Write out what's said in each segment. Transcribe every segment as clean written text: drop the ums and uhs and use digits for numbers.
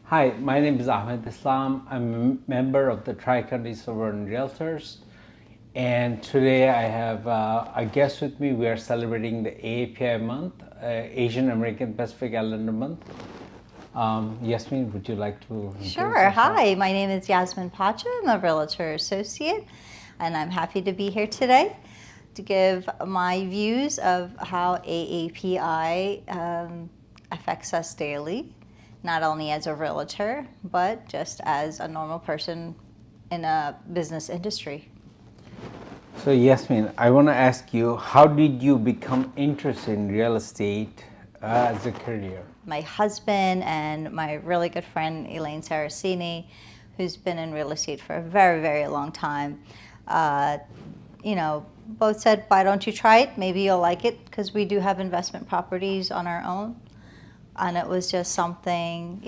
Hi, my name is Ahmed Islam. I'm a member of the Tri-County Sovereign Realtors. And today I have a guest with me. We are celebrating the AAPI month, Asian American Pacific Islander month. Yasmin, would you like to introduce Sure. yourself? Hi, my name is Yasmin Pacha. I'm a Realtor Associate, and I'm happy to be here today to give my views of how AAPI affects us daily, not only as a realtor, but just as a normal person in a business industry. So Yasmin, I want to ask you, how did you become interested in real estate as a career? My husband and my really good friend Elaine Saraceni, who's been in real estate for a very, very long time, both said, why don't you try it? Maybe you'll like it, because we do have investment properties on our own. And it was just something,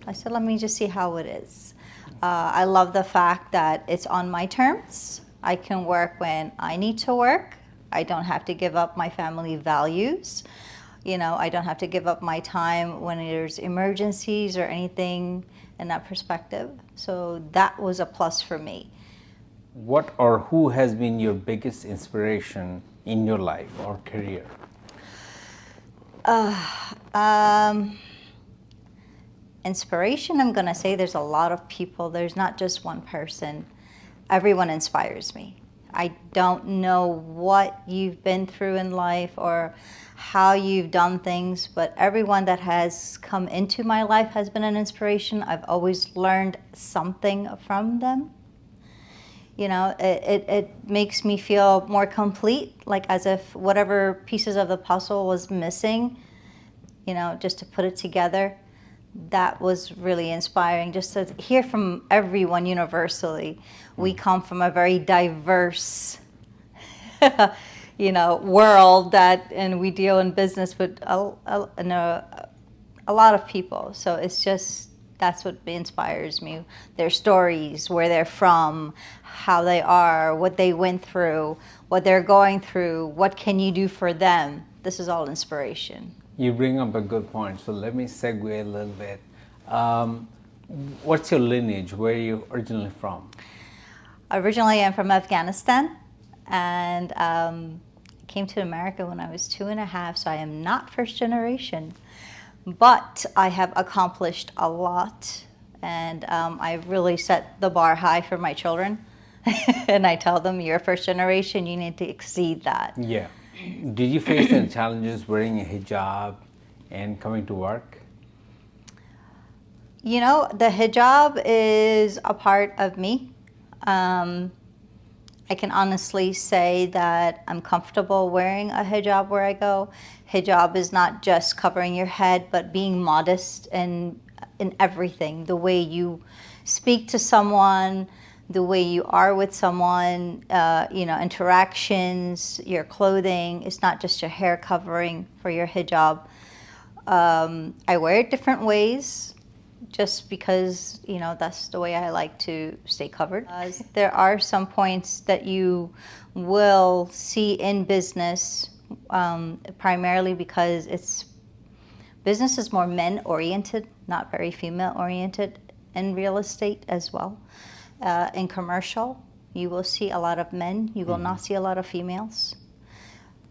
I said, let me just see how it is. I love the fact that it's on my terms. I can work when I need to work. I don't have to give up my family values. I don't have to give up my time when there's emergencies or anything in that perspective. So that was a plus for me. What or who has been your biggest inspiration in your life or career? Inspiration, I'm going to say there's a lot of people. There's not just one person. Everyone inspires me. I don't know what you've been through in life or how you've done things, but everyone that has come into my life has been an inspiration. I've always learned something from them. It makes me feel more complete, like as if whatever pieces of the puzzle was missing, just to put it together. That was really inspiring, just to hear from everyone universally. We come from a very diverse, world and we deal in business with a lot of people. So it's just, that's what inspires me. Their stories, where they're from, how they are, what they went through, what they're going through, what can you do for them. This is all inspiration. You bring up a good point. So let me segue a little bit. What's your lineage? Where are you originally from? Originally, I'm from Afghanistan, and came to America when I was 2.5, so I am not first generation. But I have accomplished a lot, and I've really set the bar high for my children. And I tell them, you're first generation, you need to exceed that. Yeah. Did you face any challenges wearing a hijab and coming to work? The hijab is a part of me. I can honestly say that I'm comfortable wearing a hijab where I go. Hijab is not just covering your head, but being modest in everything. The way you speak to someone, the way you are with someone, interactions, your clothing. It's not just your hair covering for your hijab. I wear it different ways, just because, that's the way I like to stay covered. There are some points that you will see in business, primarily because business is more men-oriented, not very female-oriented in real estate as well. In commercial, you will see a lot of men. You will not see a lot of females.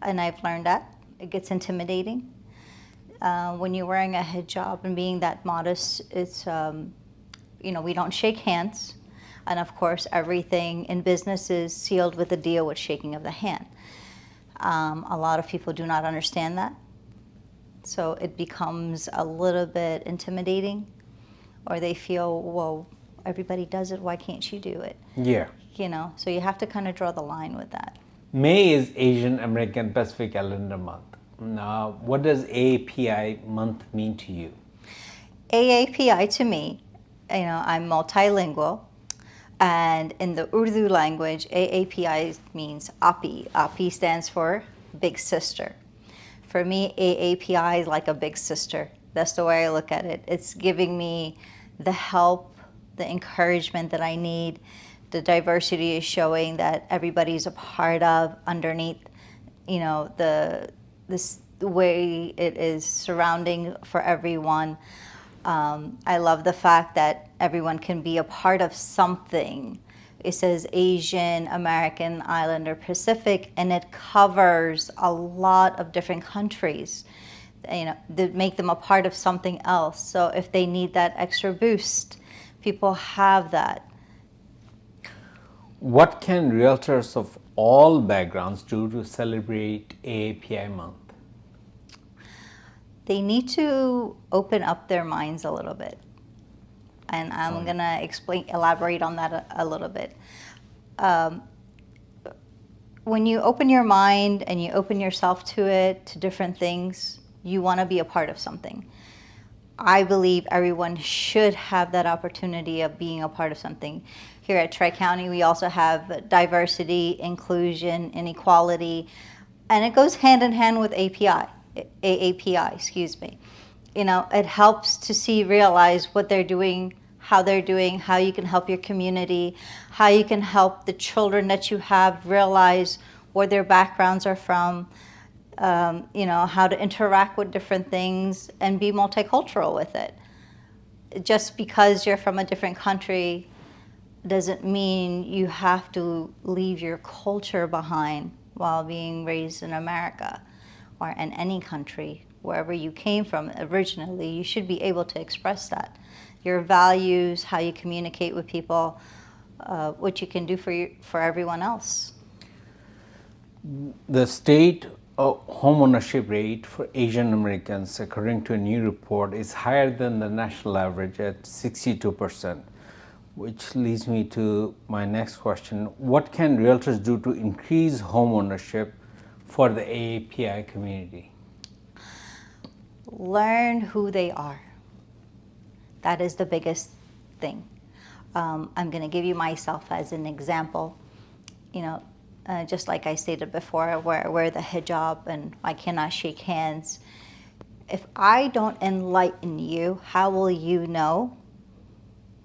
And I've learned that. It gets intimidating. When you're wearing a hijab and being that modest, it's, we don't shake hands. And of course, everything in business is sealed with a deal with shaking of the hand. A lot of people do not understand that. So it becomes a little bit intimidating, or they feel, well, everybody does it, why can't you do it? Yeah. So you have to kind of draw the line with that. May is Asian American Pacific Islander month. Now, what does AAPI month mean to you? AAPI to me, I'm multilingual, and in the Urdu language, AAPI means API. API stands for Big Sister. For me, AAPI is like a big sister. That's the way I look at it. It's giving me the help, the encouragement that I need. The diversity is showing that everybody's a part of underneath, the way it is surrounding for everyone. I love the fact that everyone can be a part of something. It says Asian, American, Islander, Pacific, and it covers a lot of different countries, that make them a part of something else. So if they need that extra boost, people have that. What can realtors of all backgrounds do to celebrate AAPI month? They need to open up their minds a little bit. And I'm going to elaborate on that a little bit. When you open your mind and you open yourself to it, to different things, you want to be a part of something. I believe everyone should have that opportunity of being a part of something. Here at Tri-County, we also have diversity, inclusion, inequality, and it goes hand in hand with AAPI, excuse me. It helps to realize what they're doing, how you can help your community, how you can help the children that you have realize where their backgrounds are from, how to interact with different things and be multicultural with it. Just because you're from a different country doesn't mean you have to leave your culture behind while being raised in America or in any country. Wherever you came from originally, you should be able to express that. Your values, how you communicate with people, what you can do for everyone else. The state homeownership rate for Asian Americans, according to a new report, is higher than the national average at 62%, which leads me to my next question. What can realtors do to increase homeownership for the AAPI community? Learn who they are. That is the biggest thing. I'm going to give you myself as an example. Just like I stated before, I wear the hijab and I cannot shake hands. If I don't enlighten you, how will you know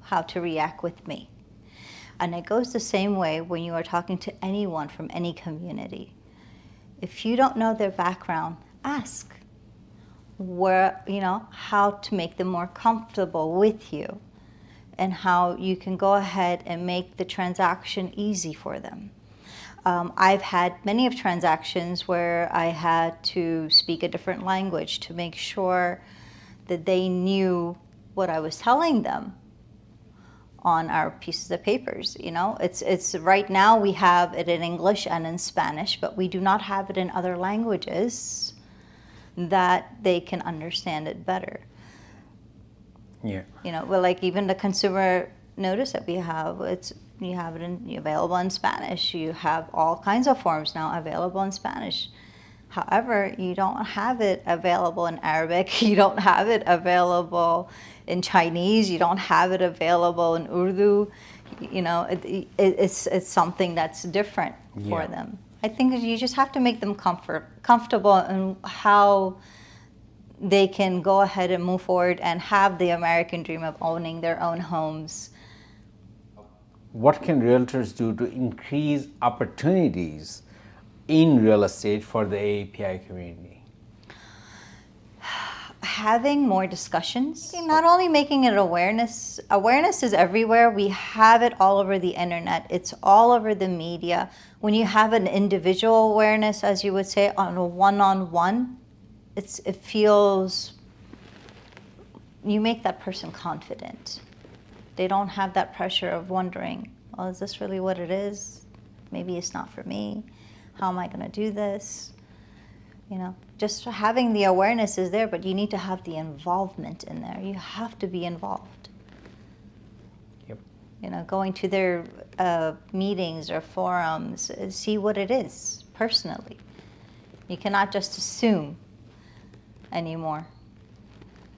how to react with me? And it goes the same way when you are talking to anyone from any community. If you don't know their background, ask how to make them more comfortable with you and how you can go ahead and make the transaction easy for them. I've had many of transactions where I had to speak a different language to make sure that they knew what I was telling them on our pieces of papers. It's right now we have it in English and in Spanish, but we do not have it in other languages that they can understand it better. Yeah. Like even the consumer notice that we have, you have it available in Spanish. You have all kinds of forms now available in Spanish. However, you don't have it available in Arabic. You don't have it available in Chinese. You don't have it available in Urdu. It's something that's different for them. I think you just have to make them comfortable in how they can go ahead and move forward and have the American dream of owning their own homes. What can realtors do to increase opportunities in real estate for the AAPI community? Having more discussions, not only making it awareness is everywhere. We have it all over the internet. It's all over the media. When you have an individual awareness, as you would say, on a one-on-one, it feels, you make that person confident. They don't have that pressure of wondering, well, is this really what it is? Maybe it's not for me. How am I going to do this? Just having the awareness is there, but you need to have the involvement in there. You have to be involved. Yep. Going to their meetings or forums, see what it is personally. You cannot just assume anymore.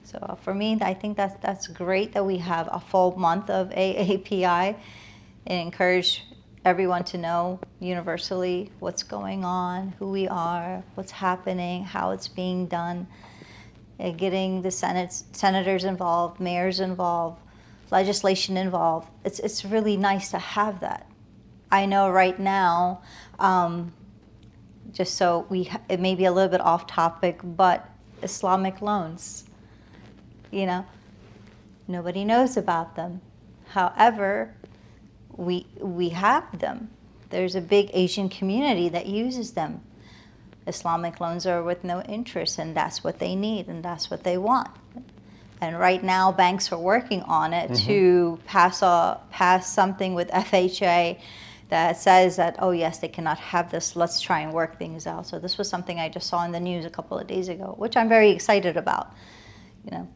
So for me, I think that's great that we have a full month of AAPI and encourage everyone to know universally what's going on, who we are, what's happening, how it's being done, getting the senators involved, mayors involved, legislation involved. It's really nice to have that. I know right now, just so it may be a little bit off topic, but Islamic loans, Nobody knows about them. However, we have them. There's a big Asian community that uses them. Islamic loans are with no interest, and that's what they need, and that's what they want. And right now, banks are working on it to pass something with FHA that says that, oh yes, they cannot have this. Let's try and work things out. So this was something I just saw in the news a couple of days ago, which I'm very excited about. You know,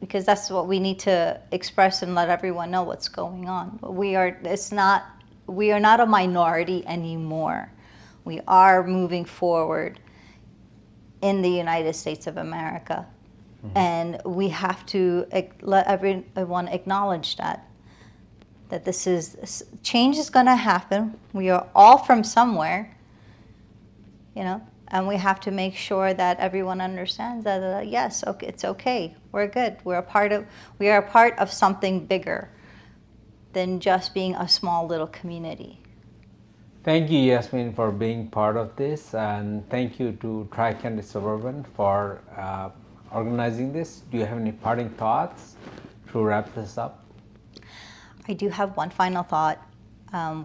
because that's what we need to express and let everyone know what's going on. We are not a minority anymore. We are moving forward in the United States of America. And we have to let everyone acknowledge that change is going to happen. We are all from somewhere, and we have to make sure that everyone understands that, yes, okay, it's okay. We're good. We are a part of something bigger than just being a small little community. Thank you, Yasmin, for being part of this, and thank you to Tri-County Suburban for organizing this. Do you have any parting thoughts to wrap this up? I do have one final thought.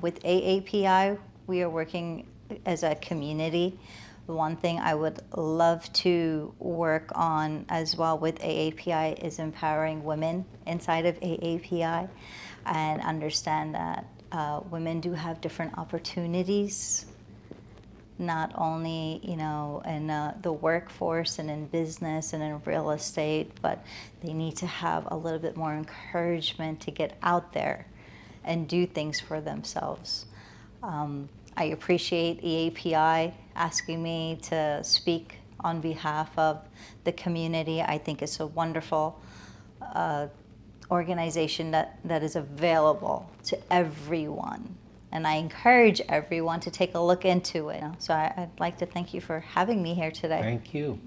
With AAPI, we are working as a community. One thing I would love to work on as well with AAPI is empowering women inside of AAPI, and understand that women do have different opportunities, not only in the workforce and in business and in real estate, but they need to have a little bit more encouragement to get out there and do things for themselves. I appreciate AAPI asking me to speak on behalf of the community. I think it's a wonderful organization that is available to everyone. And I encourage everyone to take a look into it. So I'd like to thank you for having me here today. Thank you.